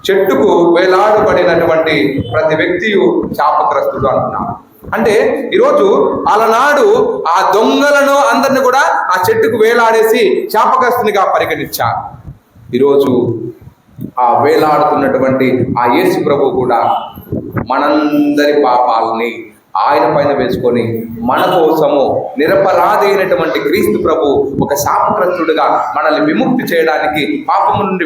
చెట్టుకు వేలాడబడినటువంటి ప్రతి వ్యక్తియు శాపగ్రస్తుడు అంటున్నాడు. అంటే ఈరోజు అలనాడు ఆ దొంగలను అందరిని కూడా ఆ చెట్టుకు వేలాడేసి శాపగ్రస్తునిగా పరిగణించారు. ఈరోజు ఆ వేలాడుతున్నటువంటి ఆ యేసు ప్రభు కూడా మనందరి పాపాలని ఆయన పైన వేసుకొని మన కోసము నిరపరాధి అయినటువంటి క్రీస్తు ప్రభు ఒక శాపగ్రస్తుడుగా మనల్ని విముక్తి చేయడానికి, పాపము నుండి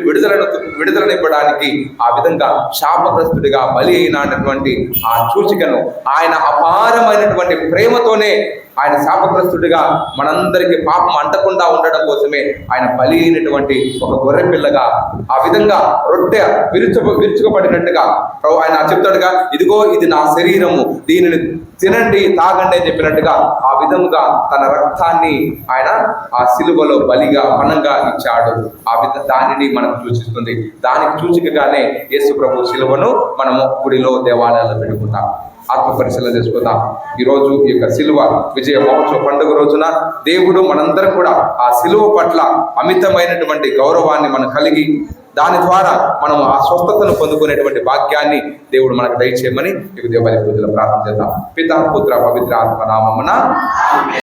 విడుదలనివ్వడానికి ఆ విధంగా శాపగ్రస్తుడిగా బలి అయినటువంటి ఆ సూచికను ఆయన అపారమైనటువంటి ప్రేమతోనే ఆయన శాపగ్రస్తుడిగా మనందరికీ పాపం అంటకుండా ఉండడం కోసమే ఆయన బలి అయినటువంటి ఒక గొర్రె పిల్లగా, ఆ విధంగా రొట్టె విరుచుకబడినట్టుగా ఆయన చెప్తాడుగా, ఇదిగో ఇది నా శరీరము, దీనిని తినండి తాగండి అని చెప్పినట్టుగా ఆ విధంగా తన రక్తాన్ని ఆయన ఆ సిలువలో బలిగా పణంగా ఇచ్చాడు. దానిని మనకు సూచిస్తుంది. దానికి సూచికగానే యేసు ప్రభు సిలువను మనము గుడిలో దేవాలయాల్లో పెట్టుకుంటాం. ఆత్మ పరిశీలన చేసుకుందాం. ఈరోజు ఈ యొక్క సిలువ విజయ మహోత్సవ పండుగ రోజున దేవుడు మనందరం కూడా ఆ సిలువ పట్ల అమితమైనటువంటి గౌరవాన్ని మనం కలిగి దాని ద్వారా మనం ఆ స్వస్థతను పొందుకునేటువంటి భాగ్యాన్ని దేవుడు మనకు దయచేయమని మీకు దేవాలయ పూజలో ప్రార్థన చేద్దాం. పితా పుత్ర పవిత్ర ఆత్మ నామమున